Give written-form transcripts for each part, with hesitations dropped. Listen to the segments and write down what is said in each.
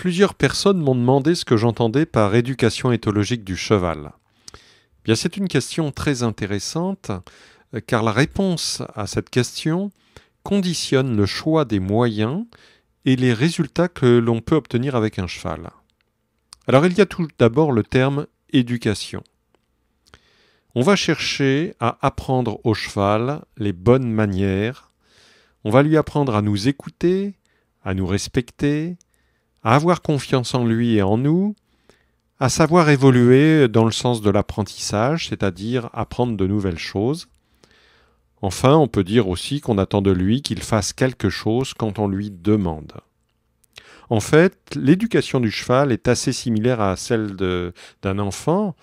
Plusieurs personnes m'ont demandé ce que j'entendais par éducation éthologique du cheval. Bien, c'est une question très intéressante, car la réponse à cette question conditionne le choix des moyens et les résultats que l'on peut obtenir avec un cheval. Alors il y a tout d'abord le terme éducation. On va chercher à apprendre au cheval les bonnes manières, on va lui apprendre à nous écouter, à nous respecter, à avoir confiance en lui et en nous, à savoir évoluer dans le sens de l'apprentissage, c'est-à-dire apprendre de nouvelles choses. Enfin, on peut dire aussi qu'on attend de lui qu'il fasse quelque chose quand on lui demande. En fait, l'éducation du cheval est assez similaire à celle d'un enfant,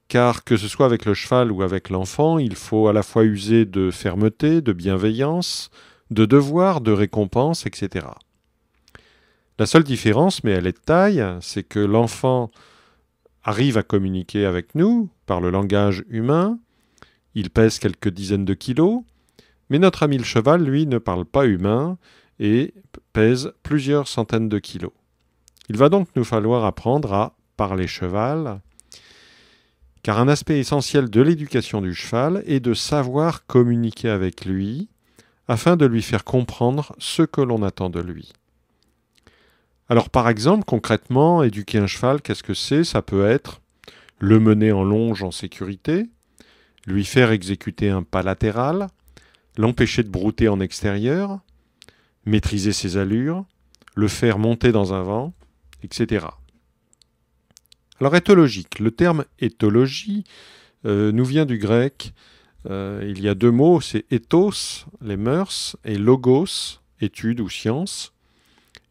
car que ce soit avec le cheval ou avec l'enfant, il faut à la fois user de fermeté, de bienveillance, de devoir, de récompense, etc. La seule différence, mais elle est de taille, c'est que l'enfant arrive à communiquer avec nous par le langage humain, il pèse quelques dizaines de kilos, mais notre ami le cheval, lui, ne parle pas humain et pèse plusieurs centaines de kilos. Il va donc nous falloir apprendre à parler cheval, car un aspect essentiel de l'éducation du cheval est de savoir communiquer avec lui afin de lui faire comprendre ce que l'on attend de lui. Alors par exemple, concrètement, éduquer un cheval, qu'est-ce que c'est ? Ça peut être le mener en longe en sécurité, lui faire exécuter un pas latéral, l'empêcher de brouter en extérieur, maîtriser ses allures, le faire monter dans un vent, etc. Alors éthologique, le terme éthologie nous vient du grec. Il y a deux mots, c'est ethos, les mœurs, et logos, étude ou science.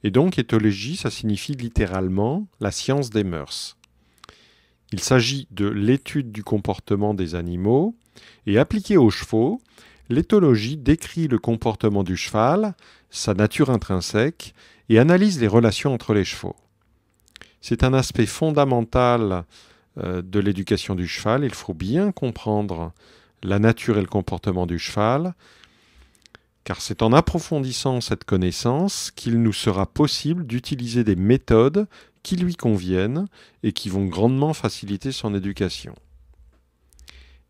Et donc éthologie, ça signifie littéralement la science des mœurs. Il s'agit de l'étude du comportement des animaux, et appliquée aux chevaux, l'éthologie décrit le comportement du cheval, sa nature intrinsèque, et analyse les relations entre les chevaux. C'est un aspect fondamental de l'éducation du cheval. Il faut bien comprendre la nature et le comportement du cheval, car c'est en approfondissant cette connaissance qu'il nous sera possible d'utiliser des méthodes qui lui conviennent et qui vont grandement faciliter son éducation.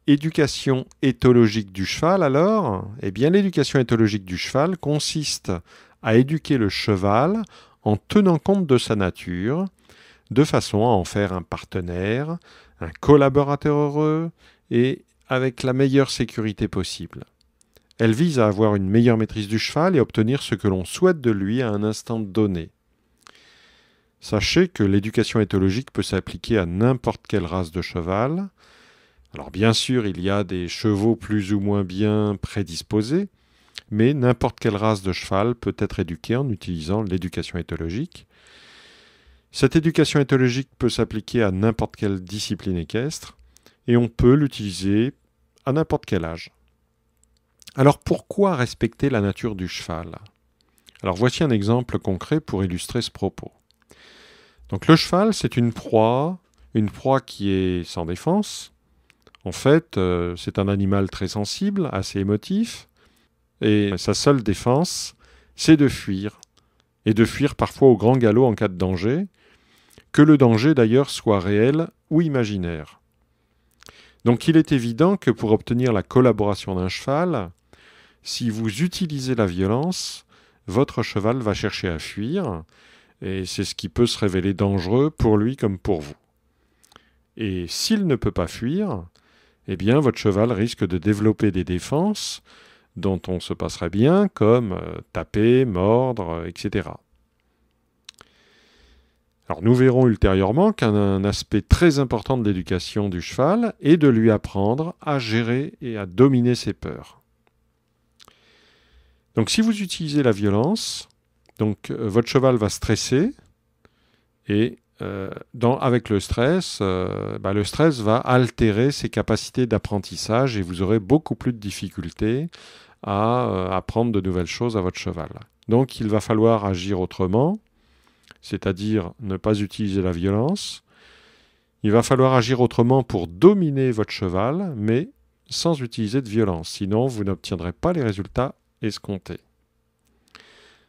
Éducation éthologique du cheval alors ? Eh bien, l'éducation éthologique du cheval consiste à éduquer le cheval en tenant compte de sa nature, de façon à en faire un partenaire, un collaborateur heureux et avec la meilleure sécurité possible. Elle vise à avoir une meilleure maîtrise du cheval et obtenir ce que l'on souhaite de lui à un instant donné. Sachez que l'éducation éthologique peut s'appliquer à n'importe quelle race de cheval. Alors bien sûr, il y a des chevaux plus ou moins bien prédisposés, mais n'importe quelle race de cheval peut être éduquée en utilisant l'éducation éthologique. Cette éducation éthologique peut s'appliquer à n'importe quelle discipline équestre et on peut l'utiliser à n'importe quel âge. Alors pourquoi respecter la nature du cheval ? Alors voici un exemple concret pour illustrer ce propos. Donc le cheval, c'est une proie qui est sans défense. En fait, c'est un animal très sensible, assez émotif, et sa seule défense, c'est de fuir, et de fuir parfois au grand galop en cas de danger, que le danger d'ailleurs soit réel ou imaginaire. Donc il est évident que pour obtenir la collaboration d'un cheval, si vous utilisez la violence, votre cheval va chercher à fuir, et c'est ce qui peut se révéler dangereux pour lui comme pour vous. Et s'il ne peut pas fuir, eh bien votre cheval risque de développer des défenses dont on se passerait bien, comme taper, mordre, etc. Alors nous verrons ultérieurement qu'un aspect très important de l'éducation du cheval est de lui apprendre à gérer et à dominer ses peurs. Donc si vous utilisez la violence, votre cheval va stresser et avec le stress va altérer ses capacités d'apprentissage et vous aurez beaucoup plus de difficultés à apprendre de nouvelles choses à votre cheval. Donc il va falloir agir autrement, c'est-à-dire ne pas utiliser la violence. Il va falloir agir autrement pour dominer votre cheval, mais sans utiliser de violence. Sinon, vous n'obtiendrez pas les résultats escomptés.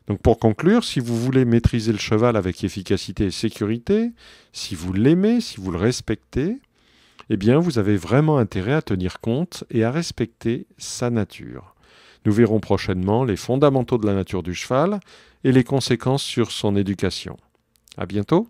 Donc pour conclure, si vous voulez maîtriser le cheval avec efficacité et sécurité, si vous l'aimez, si vous le respectez, eh bien vous avez vraiment intérêt à tenir compte et à respecter sa nature. Nous verrons prochainement les fondamentaux de la nature du cheval et les conséquences sur son éducation. À bientôt!